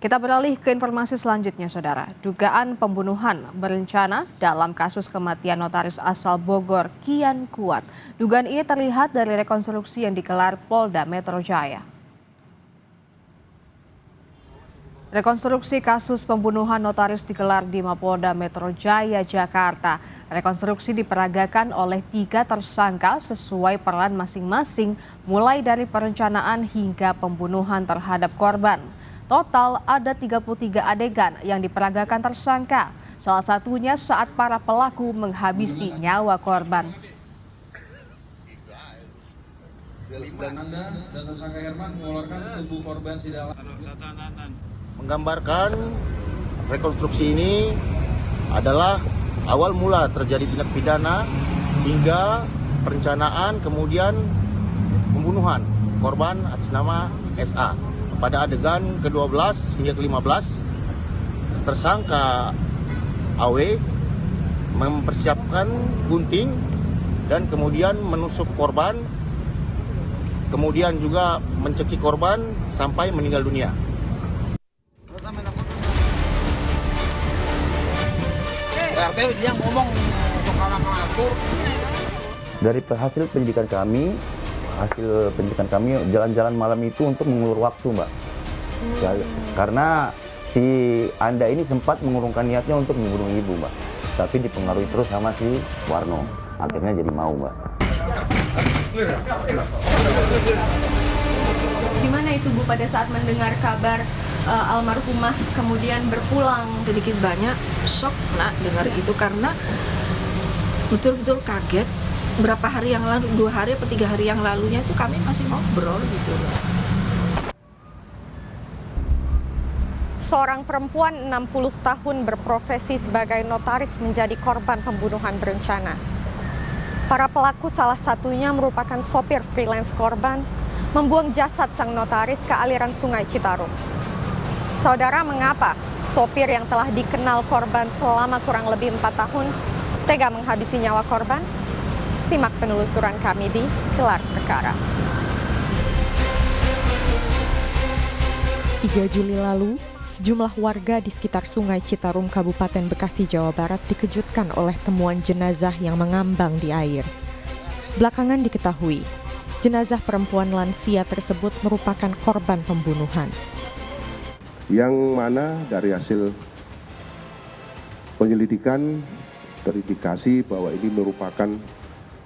Kita beralih ke informasi selanjutnya, Saudara. Dugaan pembunuhan berencana dalam kasus kematian notaris asal Bogor kian kuat. Dugaan ini terlihat dari rekonstruksi yang digelar Polda Metro Jaya. Rekonstruksi kasus pembunuhan notaris digelar di Mapolda Metro Jaya, Jakarta. Rekonstruksi diperagakan oleh 3 tersangka sesuai peran masing-masing, mulai dari perencanaan hingga pembunuhan terhadap korban. Total ada 33 adegan yang diperagakan tersangka, salah satunya saat para pelaku menghabisi nyawa korban. Dan tersangka Herman mengeluarkan tubuh korban menggambarkan rekonstruksi ini adalah awal mula terjadi tindak pidana hingga perencanaan kemudian pembunuhan korban atas nama SA. Pada adegan ke-12 hingga ke-15, tersangka AW mempersiapkan gunting dan kemudian menusuk korban, kemudian juga mencekik korban sampai meninggal dunia. RT dia ngomong soal ngatur. Dari hasil penyidikan kami, jalan-jalan malam itu untuk mengulur waktu, Mbak. Karena si Anda ini sempat mengurungkan niatnya untuk membunuh ibu, Mbak. Tapi dipengaruhi terus sama si Warno. Akhirnya jadi mau, Mbak. Gimana itu Bu pada saat mendengar kabar almarhumah kemudian berpulang? Sedikit banyak shock dengar itu karena betul-betul kaget. Berapa hari yang lalu, 2 hari atau 3 hari yang lalunya itu kami masih ngobrol gitu. Seorang perempuan 60 tahun berprofesi sebagai notaris menjadi korban pembunuhan berencana. Para pelaku salah satunya merupakan sopir freelance korban membuang jasad sang notaris ke aliran Sungai Citarum. Saudara, mengapa sopir yang telah dikenal korban selama kurang lebih 4 tahun tega menghabisi nyawa korban? Simak penelusuran kami di Gelar Perkara. 3 Juli lalu, sejumlah warga di sekitar Sungai Citarum, Kabupaten Bekasi, Jawa Barat dikejutkan oleh temuan jenazah yang mengambang di air. Belakangan diketahui, jenazah perempuan lansia tersebut merupakan korban pembunuhan. Yang mana dari hasil penyelidikan terindikasi bahwa ini merupakan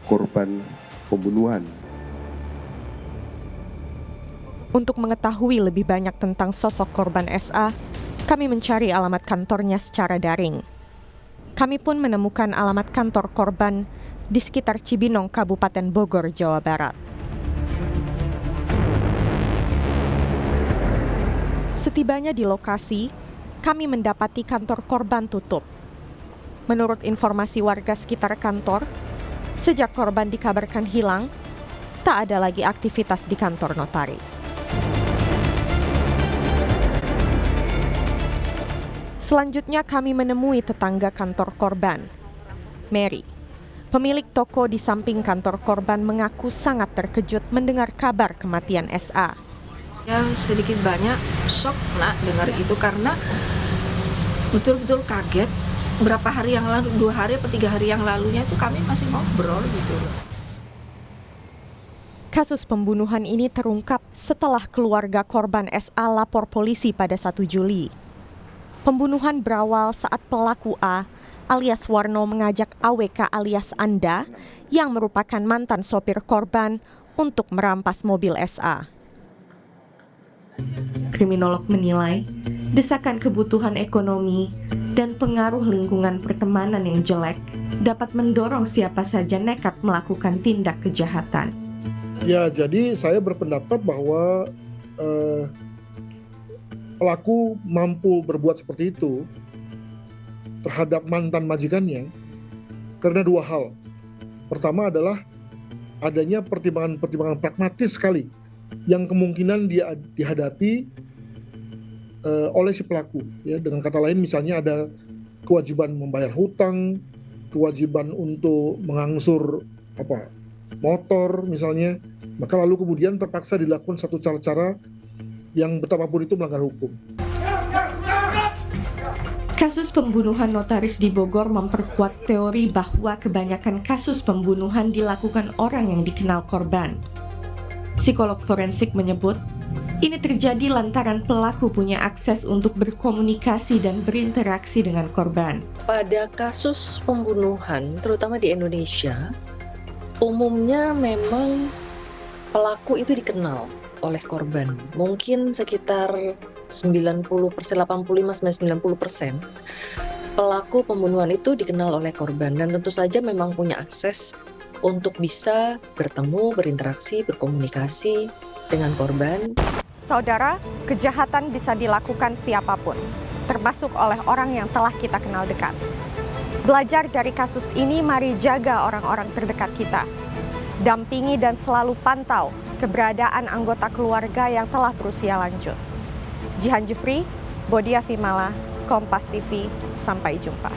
korban pembunuhan. Untuk mengetahui lebih banyak tentang sosok korban SA, kami mencari alamat kantornya secara daring. Kami pun menemukan alamat kantor korban di sekitar Cibinong, Kabupaten Bogor, Jawa Barat. Setibanya di lokasi, kami mendapati kantor korban tutup. Menurut informasi warga sekitar kantor, sejak korban dikabarkan hilang, tak ada lagi aktivitas di kantor notaris. Selanjutnya kami menemui tetangga kantor korban, Mary. Pemilik toko di samping kantor korban mengaku sangat terkejut mendengar kabar kematian SA. Ya sedikit banyak shock dengar itu karena betul-betul kaget. Berapa hari yang lalu, 2 hari atau 3 hari yang lalunya itu kami masih ngobrol gitu. Kasus pembunuhan ini terungkap setelah keluarga korban SA lapor polisi pada 1 Juli. Pembunuhan berawal saat pelaku A alias Warno mengajak AWK alias Anda yang merupakan mantan sopir korban untuk merampas mobil SA. Kriminolog menilai desakan kebutuhan ekonomi dan pengaruh lingkungan pertemanan yang jelek dapat mendorong siapa saja nekat melakukan tindak kejahatan. Ya, jadi saya berpendapat bahwa pelaku mampu berbuat seperti itu terhadap mantan majikannya karena 2 hal. Pertama adalah adanya pertimbangan pragmatis sekali yang kemungkinan dia dihadapi oleh si pelaku. Ya, dengan kata lain misalnya ada kewajiban membayar hutang, kewajiban untuk mengangsur motor misalnya, maka lalu kemudian terpaksa dilakukan satu cara-cara yang betapapun itu melanggar hukum. Kasus pembunuhan notaris di Bogor memperkuat teori bahwa kebanyakan kasus pembunuhan dilakukan orang yang dikenal korban. Psikolog forensik menyebut, ini terjadi lantaran pelaku punya akses untuk berkomunikasi dan berinteraksi dengan korban. Pada kasus pembunuhan, terutama di Indonesia, umumnya memang pelaku itu dikenal oleh korban. Mungkin sekitar 90%, 85-90% pelaku pembunuhan itu dikenal oleh korban dan tentu saja memang punya akses untuk bisa bertemu, berinteraksi, berkomunikasi dengan korban. Saudara, kejahatan bisa dilakukan siapapun, termasuk oleh orang yang telah kita kenal dekat. Belajar dari kasus ini, mari jaga orang-orang terdekat kita. Dampingi dan selalu pantau keberadaan anggota keluarga yang telah berusia lanjut. Jihan Jufri, Bodia Vimala, Kompas TV, sampai jumpa.